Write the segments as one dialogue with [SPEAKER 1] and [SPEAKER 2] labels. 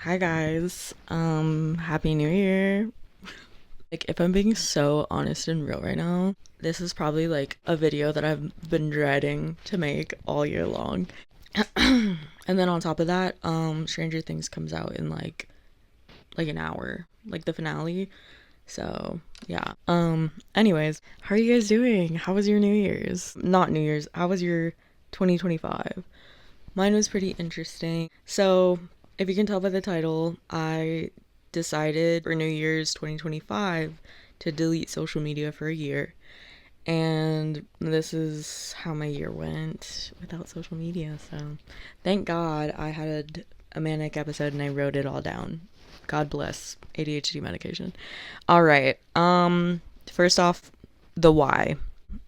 [SPEAKER 1] Hi guys. Happy New Year. Like if I'm being so honest and real right now, this is probably like a video that I've been dreading to make all year long. And then on top of that, Stranger Things comes out in like an hour, like the finale. So, yeah. Anyways, how are you guys doing? How was your New Year's? Not New Year's. How was your 2025? Mine was pretty interesting. So, if you can tell by the title, I decided for New Year's 2025 to delete social media for a year. And this is how my year went without social media. So, thank God I had a manic episode and I wrote it all down. God bless ADHD medication. All right. First off, the why.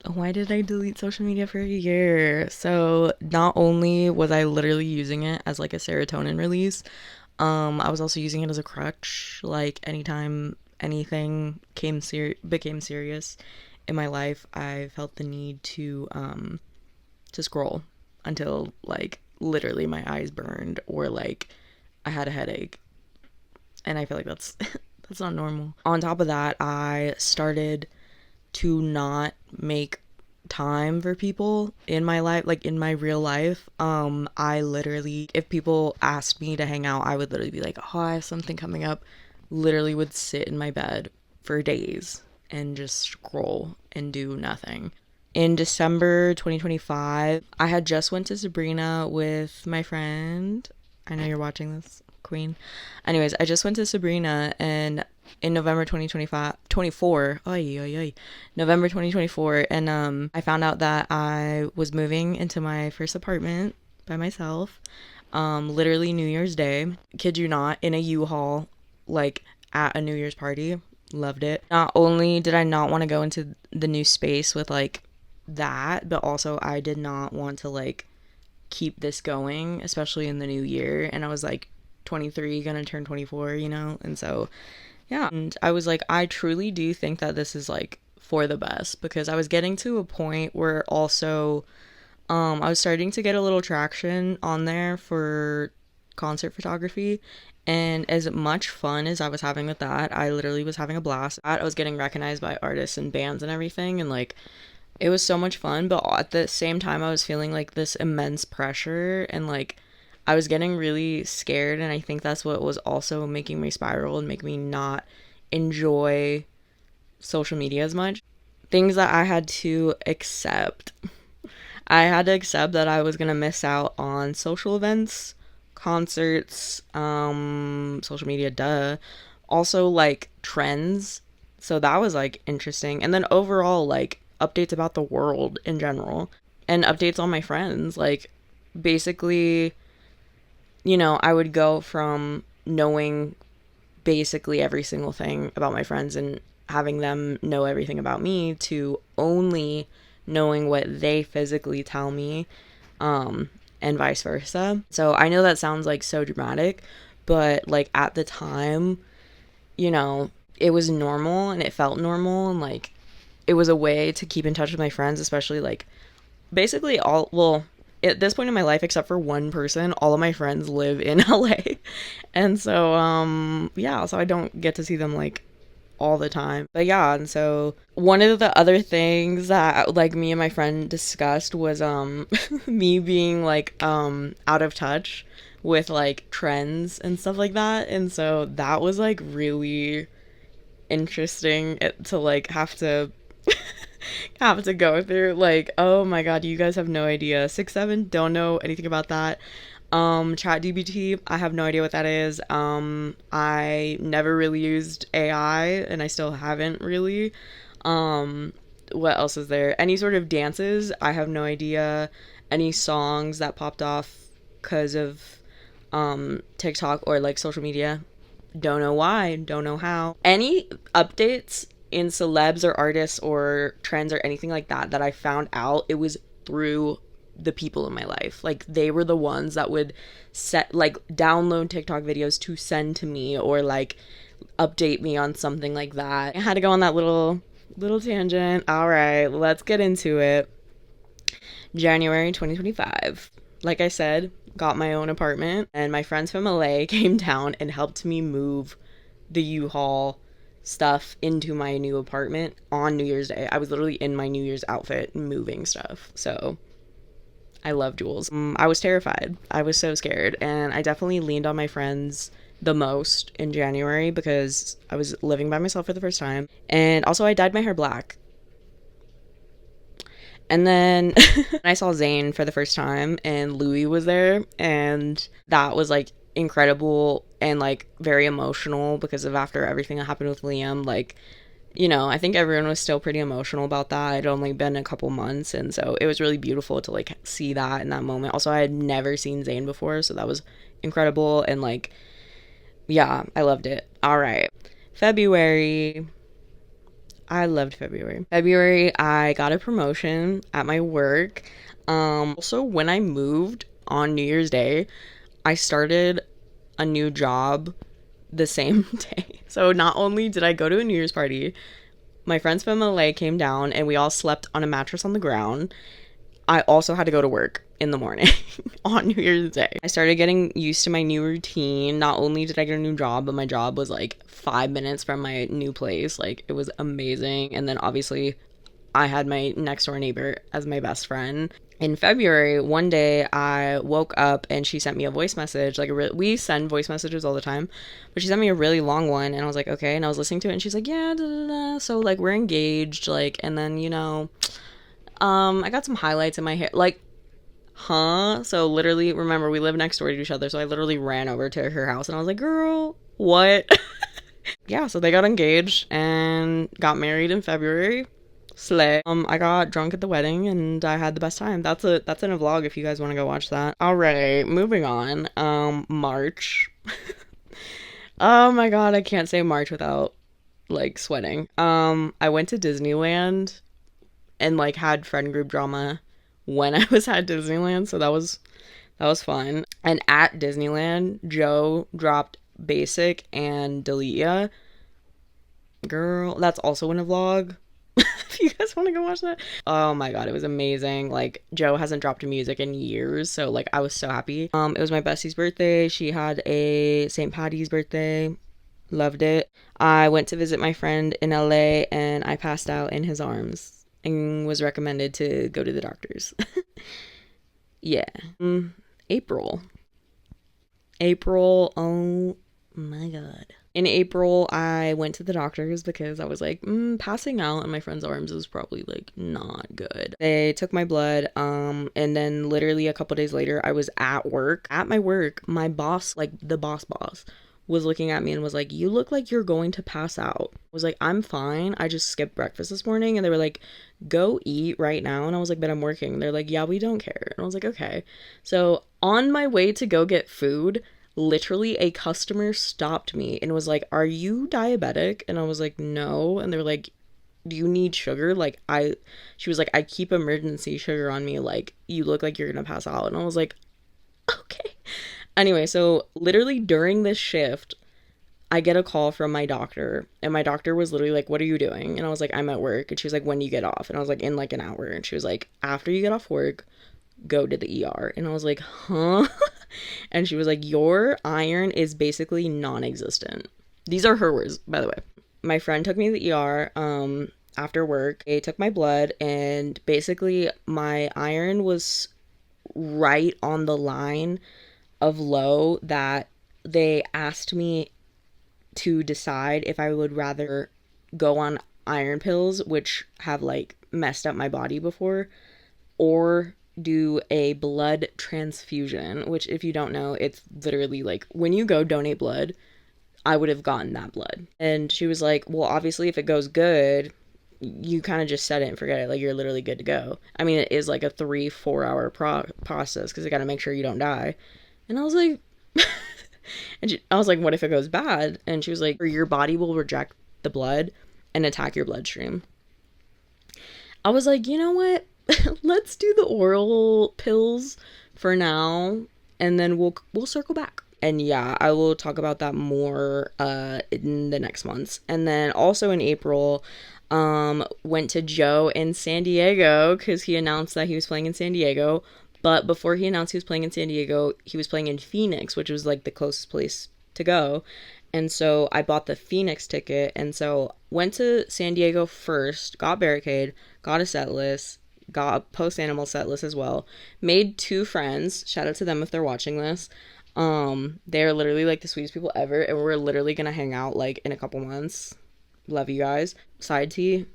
[SPEAKER 1] Why did I delete social media for a year? So not only was I literally using it as like a serotonin release, I was also using it as a crutch. Like anytime anything became serious in my life, I felt the need to scroll until like literally my eyes burned or like I had a headache. And I feel like that's that's not normal. On top of that, I started to not make time for people in my life, like in my real life. I literally, if people asked me to hang out, I would literally be like, oh, I have something coming up. Literally would sit in my bed for days and just scroll and do nothing. In December 2025, I had just went to Sabrina with my friend. I know you're watching this, queen. Anyways, I just went to Sabrina, and in November 2025 24 November 2024, and I found out that I was moving into my first apartment by myself, literally New Year's Day, kid you not, in a U-Haul, like at a New Year's party. Loved it. Not only did I not want to go into the new space with like that, but also I did not want to like keep this going, especially in the new year. And I was like 23, gonna turn 24, you know? And so, yeah. And I was like, I truly do think that this is like for the best, because I was getting to a point where also I was starting to get a little traction on there for concert photography. And as much fun as I was having with that, I literally was having a blast. I was getting recognized by artists and bands and everything. And like, it was so much fun. But at the same time, I was feeling like this immense pressure. And like, I was getting really scared. And I think that's what was also making me spiral and make me not enjoy social media as much. Things that I had to accept. I had to accept that I was gonna miss out on social events, concerts, social media, duh. Also, like trends. So that was like interesting. And then overall, like updates about the world in general and updates on my friends. Like, basically, I would go from knowing basically every single thing about my friends and having them know everything about me to only knowing what they physically tell me, and vice versa. So I know that sounds like so dramatic, but like at the time, it was normal and it felt normal, and like it was a way to keep in touch with my friends, especially like basically all, well, at this point in my life, except for one person, all of my friends live in LA. And so, yeah, so I don't get to see them like all the time. But yeah, and so one of the other things that like me and my friend discussed was me being like out of touch with like trends and stuff like that. And so that was like really interesting to like have to go through. Like, oh my god, you guys have no idea. 6'7", don't know anything about that. ChatGPT, I have no idea what that is. I never really used AI, and I still haven't really. What else is there? Any sort of dances, I have no idea. Any songs that popped off because of TikTok or like social media, don't know why, don't know how. Any updates in celebs or artists or trends or anything like that I found out, it was through the people in my life. Like, they were the ones that would download TikTok videos to send to me or like update me on something like that. I had to go on that little tangent. All right, let's get into it. January 2025. like I said, got my own apartment, and my friends from LA came down and helped me move the U-Haul stuff into my new apartment on New Year's Day. I was literally in my New Year's outfit moving stuff. So I love Jules. I was terrified. I was so scared, and I definitely leaned on my friends the most in January because I was living by myself for the first time. And also I dyed my hair black. And then I saw Zayn for the first time, and Louis was there, and that was like incredible and like very emotional because of after everything that happened with Liam. Like, you know, I think everyone was still pretty emotional about that. It'd only been a couple months, and so it was really beautiful to like see that in that moment. Also, I had never seen Zayn before, so that was incredible, and like, yeah, I loved it. All right, February. I loved February. February, I got a promotion at my work. Also, when I moved on New Year's Day, I started a new job the same day. So not only did I go to a New Year's party, my friends from LA came down and we all slept on a mattress on the ground. I also had to go to work in the morning on New Year's Day. I started getting used to my new routine. Not only did I get a new job, but my job was like 5 minutes from my new place. Like, it was amazing. And then obviously I had my next door neighbor as my best friend. In February, one day I woke up and she sent me a voice message. Like, we send voice messages all the time, but she sent me a really long one, and I was like, okay. And I was listening to it, and she's like, yeah, da, da, da. So like, we're engaged, like, and then, you know, I got some highlights in my hair. Like, huh? So literally, remember, we live next door to each other, so I literally ran over to her house and I was like, girl, what? Yeah, so they got engaged and got married in February. Slay. I got drunk at the wedding and I had the best time. That's in a vlog if you guys want to go watch that. All right, moving on. March. Oh my god, I can't say March without like sweating. I went to Disneyland and like had friend group drama when I was at Disneyland, so that was fun. And at Disneyland, Joe dropped Basic and Delete Ya. Girl, that's also in a vlog. If you guys want to go watch that. Oh my god, it was amazing. Like, Joe hasn't dropped music in years, so like I was so happy. It was my bestie's birthday. She had a St. Patty's birthday. Loved it. I went to visit my friend in LA and I passed out in his arms and was recommended to go to the doctors. Yeah. April. Oh my god. In April, I went to the doctors because I was like, passing out in my friend's arms is probably like not good. They took my blood, and then literally a couple days later, I was at work. At my work, my boss, like the boss, was looking at me and was like, you look like you're going to pass out. I was like, I'm fine. I just skipped breakfast this morning. And they were like, go eat right now. And I was like, but I'm working. They're like, yeah, we don't care. And I was like, okay. So on my way to go get food, literally a customer stopped me and was like, are you diabetic? And I was like, no. And they're like, do you need sugar? Like, she was like, I keep emergency sugar on me. Like, you look like you're gonna pass out. And I was like, okay. Anyway, so literally during this shift, I get a call from my doctor, and my doctor was literally like, what are you doing? And I was like, I'm at work. And she was like, when do you get off? And I was like, in like an hour. And she was like, after you get off work, go to the ER. And I was like, huh? And she was like, your iron is basically non-existent. These are her words, by the way. My friend took me to the ER after work. They took my blood, and basically my iron was right on the line of low that they asked me to decide if I would rather go on iron pills, which have like messed up my body before, or do a blood transfusion, which, if you don't know, it's literally like when you go donate blood, I would have gotten that blood. And she was like, well, obviously if it goes good, you kind of just set it and forget it. Like, you're literally good to go. I mean, it is like a 3-4 hour process because they got to make sure you don't die. And I was like, I was like, what if it goes bad? And she was like, your body will reject the blood and attack your bloodstream. I was like, you know what? Let's do the oral pills for now, and then we'll circle back. And yeah, I will talk about that more in the next months. And then also in April, went to Joe in San Diego because he announced that he was playing in San Diego. But before he announced he was playing in San Diego, he was playing in Phoenix, which was like the closest place to go. And so I bought the Phoenix ticket. And so went to San Diego first, got Barricade, got a set list, got a Post Animal set list as well. Made 2 friends. Shout out to them if they're watching this. They're literally like the sweetest people ever. And we're literally going to hang out like in a couple months. Love you guys. Side T,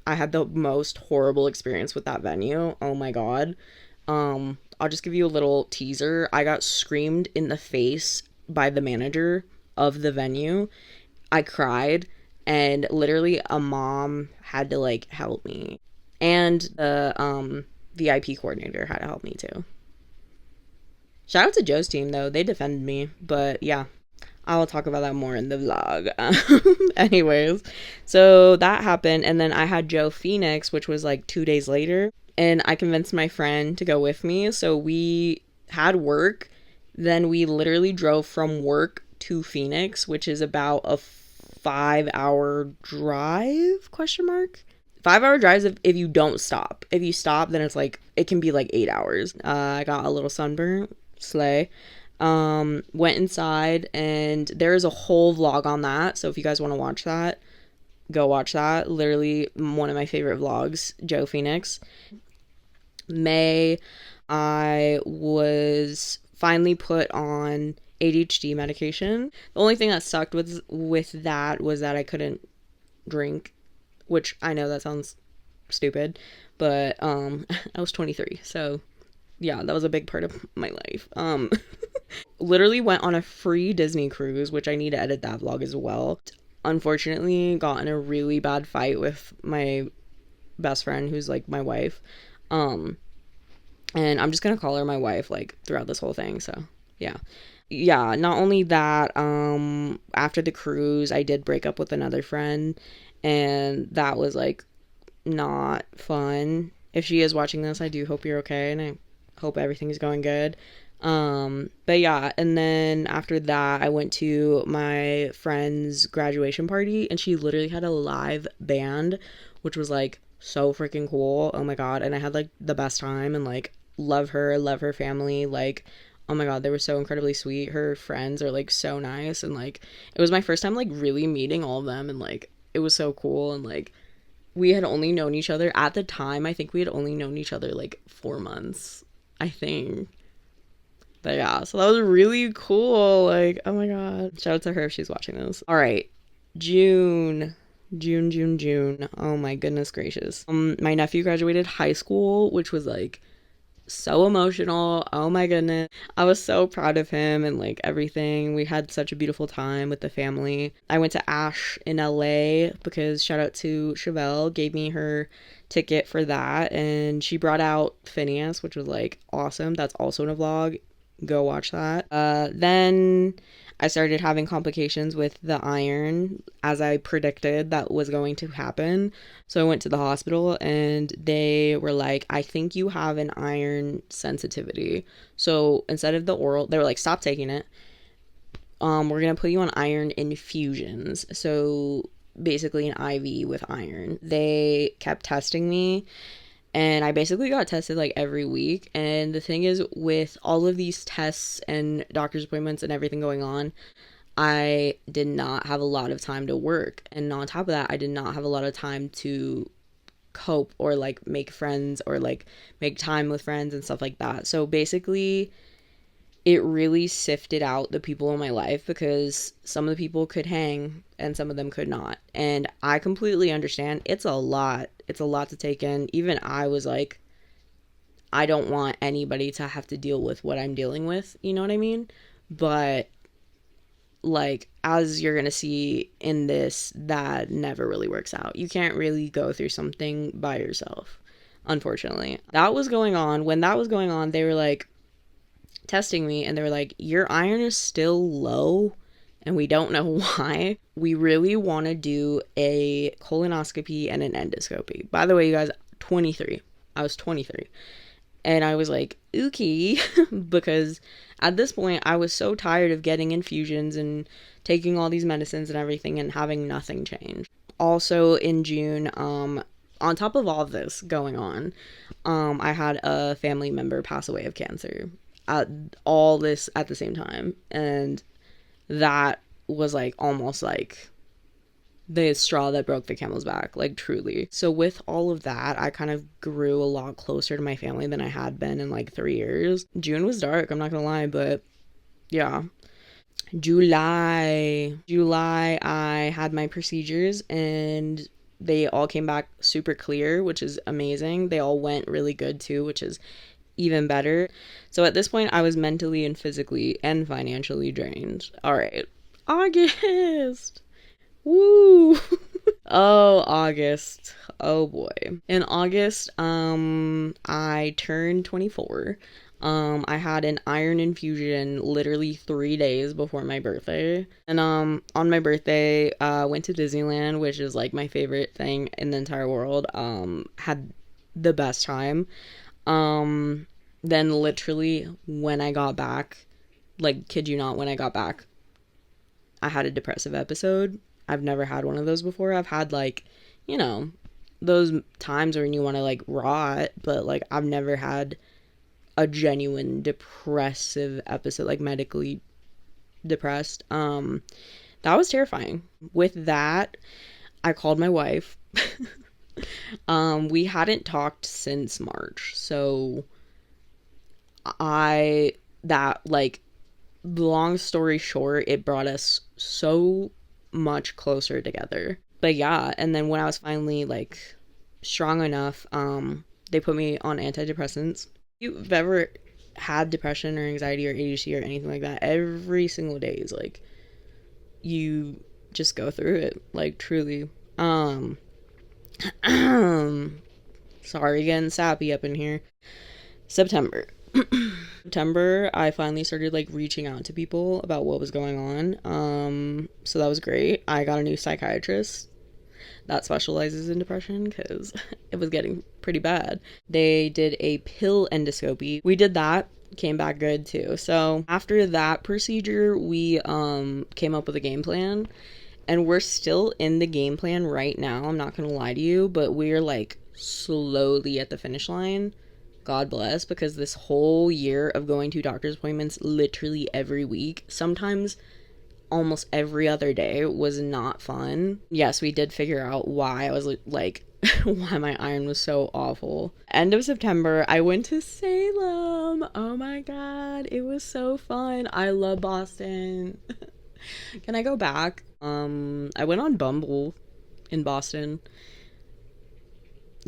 [SPEAKER 1] I had the most horrible experience with that venue. Oh my God. I'll just give you a little teaser. I got screamed in the face by the manager of the venue. I cried, and literally a mom had to like help me. And the VIP coordinator had to help me too. Shout out to Joe's team though. They defended me. But yeah, I will talk about that more in the vlog. Anyways, so that happened, and then I had Joe Phoenix, which was like 2 days later, and I convinced my friend to go with me. So we had work, then we literally drove from work to Phoenix, which is about a 5-hour drive, question mark. 5-hour drives if you don't stop. If you stop, then it's like, it can be like 8 hours. I got a little sunburn, slay. Went inside, and there's a whole vlog on that, so if you guys want to watch that, go watch that. Literally one of my favorite vlogs, Joe Phoenix. May, I was finally put on ADHD medication. The only thing that sucked with that was that I couldn't drink, which I know that sounds stupid, but I was 23, so yeah, that was a big part of my life. Literally went on a free Disney cruise, which I need to edit that vlog as well. Unfortunately, got in a really bad fight with my best friend, who's like my wife. And I'm just gonna call her my wife like throughout this whole thing. So yeah, not only that, after the cruise I did break up with another friend, and that was like not fun. If she is watching this, I do hope you're okay, and I hope everything's going good. But yeah, and then after that I went to my friend's graduation party, and she literally had a live band, which was like so freaking cool. Oh my God. And I had like the best time, and like love her family. Like, oh my God, they were so incredibly sweet. Her friends are like so nice, and like it was my first time like really meeting all of them, and like it was so cool. And like we had only known each other at the time, I think we had only known each other like 4 months, I think. But yeah, so that was really cool. Like, oh my God. Shout out to her if she's watching this. All right. June. Oh my goodness gracious. My nephew graduated high school, which was like so emotional. Oh my goodness. I was so proud of him and like everything. We had such a beautiful time with the family. I went to Ash in LA because shout out to Chevelle, gave me her ticket for that, and she brought out Phineas, which was like awesome. That's also in a vlog. Go watch that. Then I started having complications with the iron, as I predicted that was going to happen. So I went to the hospital, and they were like, I think you have an iron sensitivity. So instead of the oral, they were like, stop taking it. We're gonna put you on iron infusions. So basically an IV with iron. They kept testing me, and I basically got tested like every week. And the thing is, with all of these tests and doctor's appointments and everything going on, I did not have a lot of time to work. And on top of that, I did not have a lot of time to cope or like make friends or like make time with friends and stuff like that. So basically, it really sifted out the people in my life, because some of the people could hang and some of them could not. And I completely understand. It's a lot. It's a lot to take in. Even I was like, I don't want anybody to have to deal with what I'm dealing with. You know what I mean? But like, as you're going to see in this, that never really works out. You can't really go through something by yourself, unfortunately. That was going on. When that was going on, they were like, testing me, and they were like, your iron is still low and we don't know why. We really want to do a colonoscopy and an endoscopy. By the way, you guys, 23. I was 23. And I was like, okay, because at this point I was so tired of getting infusions and taking all these medicines and everything and having nothing change. Also in June, on top of all of this going on, I had a family member pass away of cancer. All this at the same time, and that was like almost like the straw that broke the camel's back, like truly. So with all of that, I kind of grew a lot closer to my family than I had been in like 3 years. June was dark, I'm not gonna lie, but yeah. July, I had my procedures and they all came back super clear, which is amazing. They all went really good too, which is even better. So at this point, I was mentally and physically and financially drained. All right, August. Woo! Oh, August. Oh boy. In August, I turned 24. I had an iron infusion literally 3 days before my birthday. And on my birthday, went to Disneyland, which is like my favorite thing in the entire world. Had the best time. Then literally when I got back, like kid you not, when I got back, I had a depressive episode. I've never had one of those before. I've had like, you know, those times when you want to like rot, but like I've never had a genuine depressive episode, like medically depressed. That was terrifying. With that, I called my wife. We hadn't talked since March, so long story short, it brought us so much closer together. But yeah, and then when I was finally like strong enough, they put me on antidepressants. If you've ever had depression or anxiety or ADHD or anything like that, every single day is like you just go through it, like truly. Sorry, getting sappy up in here. September, I finally started like reaching out to people about what was going on. So that was great. I got a new psychiatrist that specializes in depression because it was getting pretty bad. They did a pill endoscopy. We did that, came back good too. So after that procedure, we came up with a game plan, and we're still in the game plan right now. I'm not gonna lie to you, but we're like slowly at the finish line. God bless, because this whole year of going to doctor's appointments literally every week, sometimes almost every other day, was not fun. Yes, we did figure out why I was like why my iron was so awful. End of September, I went to Salem. Oh my god, it was so fun. I love Boston. Can I go back? I went on Bumble in Boston.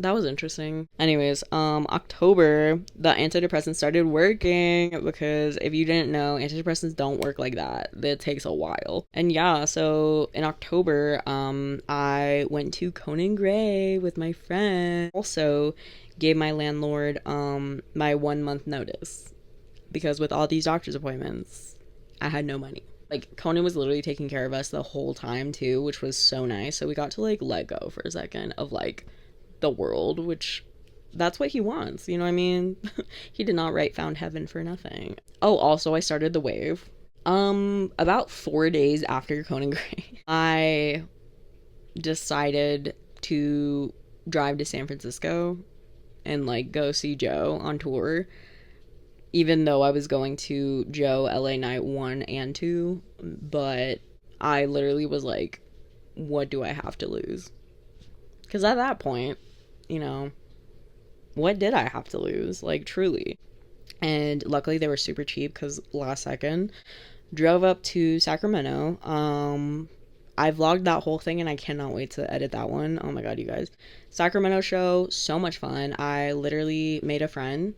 [SPEAKER 1] That was interesting. Anyways, October, the antidepressants started working, because if you didn't know, antidepressants don't work like that. It takes a while. And yeah, so in October, I went to Conan Gray with my friend. Also gave my landlord my 1 month notice, because with all these doctor's appointments, I had no money. Like, Conan was literally taking care of us the whole time too, which was so nice. So we got to like let go for a second of like the world, which that's what he wants, you know what I mean? He did not write found heaven for nothing. Oh, also I started the wave about 4 days after Conan Gray. I decided to drive to San Francisco and like go see Joe on tour, even though I was going to Joe LA Night 1 and 2, but I literally was like, what do I have to lose? Because at that point, you know, what did I have to lose? Like, truly. And luckily they were super cheap, because last second, drove up to Sacramento. I vlogged that whole thing and I cannot wait to edit that one. Oh my god, you guys. Sacramento show, so much fun. I literally made a friend.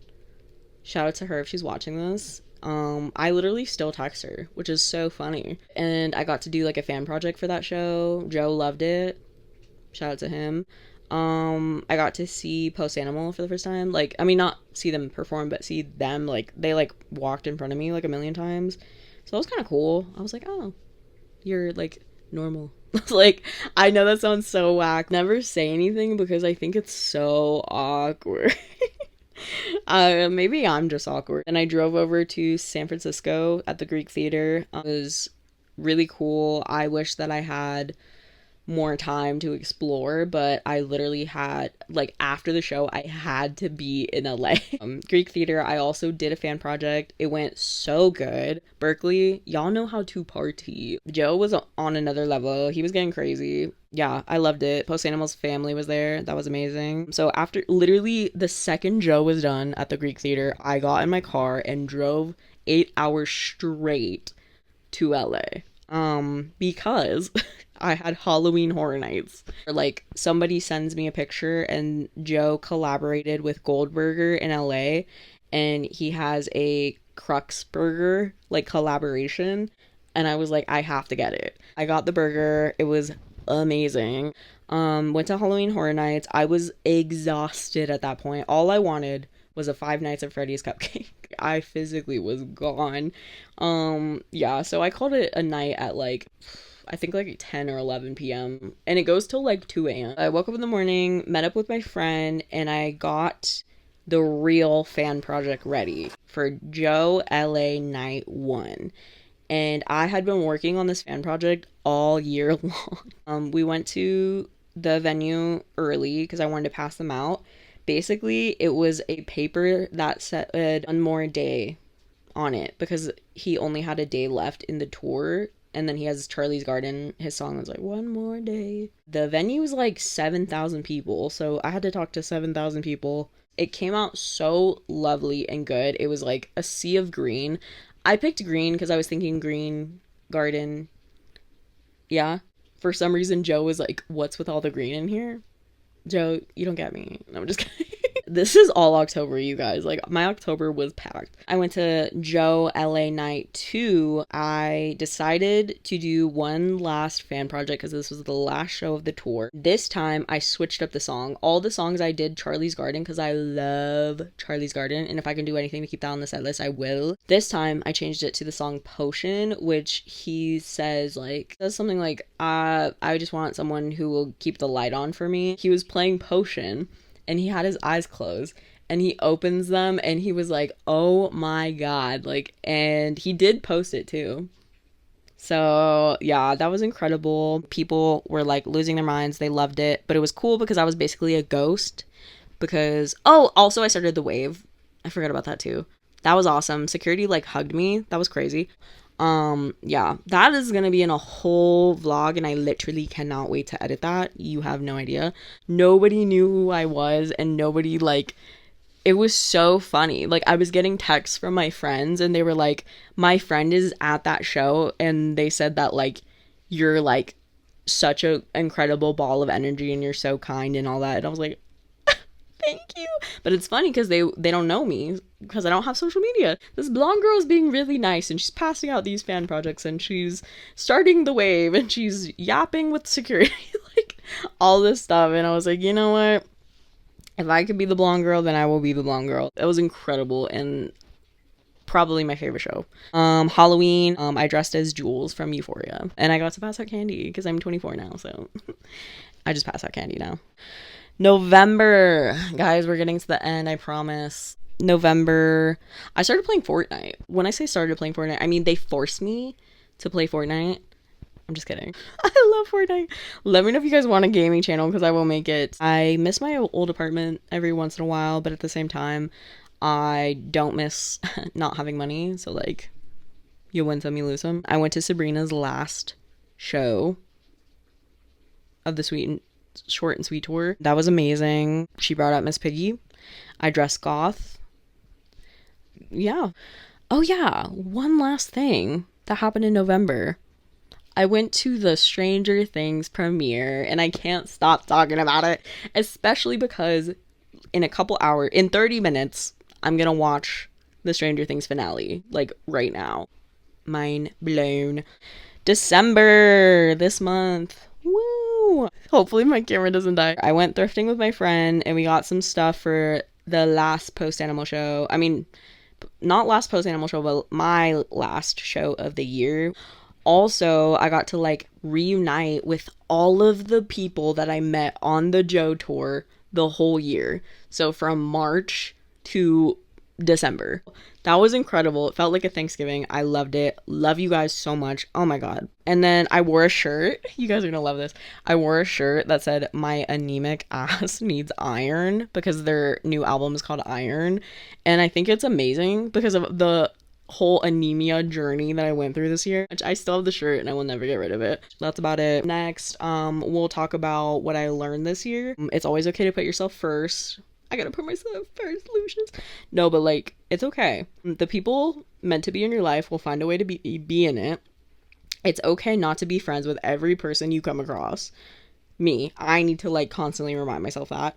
[SPEAKER 1] Shout out to her if she's watching this. I literally still text her, which is so funny. And I got to do like a fan project for that show. Joe loved it. Shout out to him. I got to see Post Animal for the first time. Like, I mean, not see them perform, but see them, like, they like walked in front of me like a million times. So it was kind of cool. I was like, oh, you're like normal. Like, I know that sounds so whack. Never say anything because I think it's so awkward. Maybe I'm just awkward. And I drove over to San Francisco at the Greek Theater. It was really cool. I wish that I had more time to explore, but I literally had, like, after the show, I had to be in LA. Greek theater, I also did a fan project. It went so good. Berkeley, y'all know how to party. Joe was on another level. He was getting crazy. Yeah, I loved it. Post Animals family was there. That was amazing. So after literally the second Joe was done at the Greek theater, I got in my car and drove 8 hours straight to LA. Because I had Halloween Horror Nights. Like, somebody sends me a picture and Joe collaborated with Goldberger in LA, and he has a Crux burger, like, collaboration, and I was like, I have to get it. I got the burger. It was amazing. Went to Halloween Horror Nights. I was exhausted at that point. All I wanted was a Five Nights at Freddy's cupcake. I physically was gone. Yeah, so I called it a night at, like, I think like 10 or 11 p.m. and it goes till like 2 a.m. I woke up in the morning, met up with my friend, and I got the real fan project ready for Joe LA Night 1. And I had been working on this fan project all year long. We went to the venue early because I wanted to pass them out. Basically, it was a paper that said one more day on it because he only had a day left in the tour. And then he has Charlie's Garden. His song was like, one more day. The venue was like 7,000 people. So I had to talk to 7,000 people. It came out so lovely and good. It was like a sea of green. I picked green because I was thinking green garden. Yeah. For some reason, Joe was like, what's with all the green in here? Joe, you don't get me. No, I'm just kidding. This is all October, you guys. Like, my October was packed. I went to Joe LA Night 2. I decided to do one last fan project because this was the last show of the tour. This time, I switched up the song. All the songs I did Charlie's Garden because I love Charlie's Garden. And if I can do anything to keep that on the set list, I will. This time, I changed it to the song Potion, which he says something like, I just want someone who will keep the light on for me. He was playing Potion, and he had his eyes closed, and he opens them, and he was like, oh my god, like, and he did post it too. So yeah, that was incredible. People were like losing their minds. They loved it, but it was cool because I was basically a ghost because, oh, also I started the wave. I forgot about that too. That was awesome. Security like hugged me. That was crazy. Yeah, that is gonna be in a whole vlog, and I literally cannot wait to edit that. You have no idea. Nobody knew who I was, and nobody, like, it was so funny. Like, I was getting texts from my friends, and they were like, my friend is at that show, and they said that, like, you're like such a incredible ball of energy, and you're so kind and all that. And I was like, thank you. But it's funny because they don't know me because I don't have social media. This blonde girl is being really nice, and she's passing out these fan projects, and she's starting the wave, and she's yapping with security, like all this stuff. And I was like, you know what? If I could be the blonde girl, then I will be the blonde girl. It was incredible and probably my favorite show. Halloween, I dressed as Jules from Euphoria, and I got to pass out candy because I'm 24 now, so I just pass out candy now. November, guys, we're getting to the end, I promise. November, I started playing Fortnite. When I say started playing Fortnite, I mean they forced me to play Fortnite. I'm just kidding. I love Fortnite. Let me know if you guys want a gaming channel because I will make it. I miss my old apartment every once in a while, but at the same time, I don't miss not having money. So, like, you win some, you lose some. I went to Sabrina's last show of the short and sweet tour. That was amazing. She brought out Miss Piggy. I dressed goth. Yeah. Oh yeah, one last thing that happened in November. I went to the Stranger Things premiere, and I can't stop talking about it, especially because in 30 minutes, I'm gonna watch the Stranger Things finale, like right now. Mind blown. December, this month. Woo! Hopefully my camera doesn't die. I went thrifting with my friend, and we got some stuff for the last post-animal show. I mean, not last post-animal show, but my last show of the year. Also, I got to, like, reunite with all of the people that I met on the Joe tour the whole year. So from March to December. That was incredible. It felt like a Thanksgiving. I loved it. Love you guys so much. Oh my god. And then I wore a shirt. You guys are gonna love this. I wore a shirt that said my anemic ass needs iron, because their new album is called Iron. And I think it's amazing because of the whole anemia journey that I went through this year. I still have the shirt and I will never get rid of it. That's about it. Next, we'll talk about what I learned this year. It's always okay to put yourself first. I gotta put myself first, Lucius. No, but like, it's okay. The people meant to be in your life will find a way to be in it. It's okay not to be friends with every person you come across. Me, I need to like constantly remind myself that.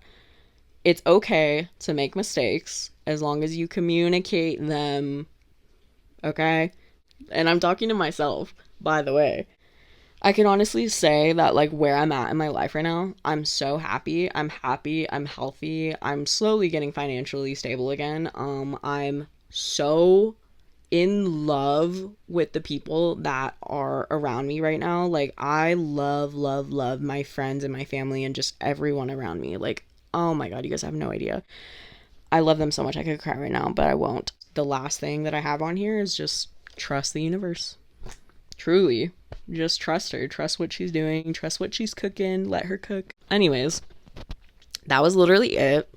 [SPEAKER 1] It's okay to make mistakes as long as you communicate them. Okay? And I'm talking to myself, by the way. I can honestly say that like where I'm at in my life right now, I'm so happy. I'm healthy. I'm slowly getting financially stable again. I'm so in love with the people that are around me right now. Like, I love my friends and my family and just everyone around me. Like, oh my god, you guys have no idea. I love them so much. I could cry right now, but I won't. The last thing that I have on here is just trust the universe. Truly. Just trust her. Trust what she's doing. Trust what she's cooking. Let her cook. Anyways, that was literally it.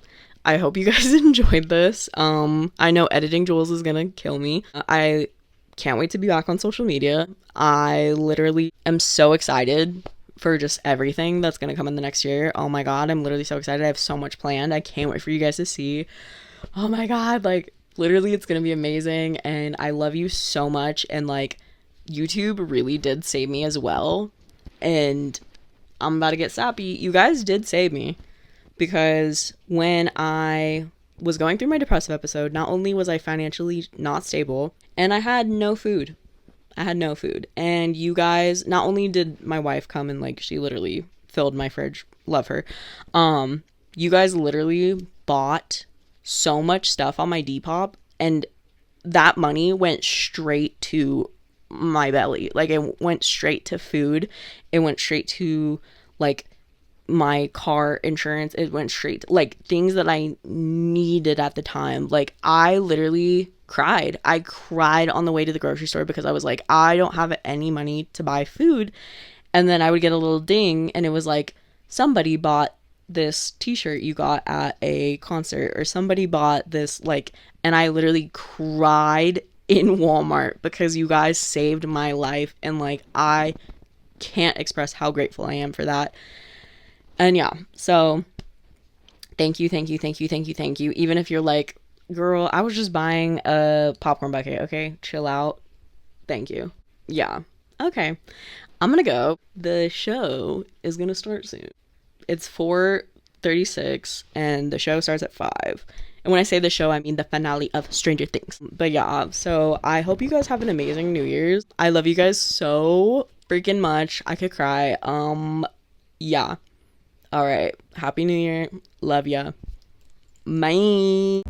[SPEAKER 1] I hope you guys enjoyed this. I know editing Jules is gonna kill me. I can't wait to be back on social media. I literally am so excited for just everything that's gonna come in the next year. Oh my god, I'm literally so excited. I have so much planned. I can't wait for you guys to see. Oh my god, like, literally it's gonna be amazing, and I love you so much. And like, YouTube really did save me as well, and I'm about to get sappy. You guys did save me, because when I was going through my depressive episode, not only was I financially not stable, and I had no food. And you guys, not only did my wife come and like, she literally filled my fridge, love her, you guys literally bought so much stuff on my Depop, and that money went straight to my belly. Like, it went straight to food. It went straight to like my car insurance. It went straight to like things that I needed at the time. Like, I literally cried. I cried on the way to the grocery store because I was like, I don't have any money to buy food. And then I would get a little ding, and it was like, somebody bought this t-shirt you got at a concert, or somebody bought this, like, and I literally cried in Walmart because you guys saved my life, and like, I can't express how grateful I am for that. And yeah, so thank you. Even if you're like, girl, I was just buying a popcorn bucket, okay, chill out. Thank you. Yeah, okay, I'm gonna go. The show is gonna start soon. It's 4:36 and the show starts at 5. And when I say the show, I mean the finale of Stranger Things. But yeah, so I hope you guys have an amazing New Year's. I love you guys so freaking much. I could cry. Yeah. All right. Happy New Year. Love ya. Bye.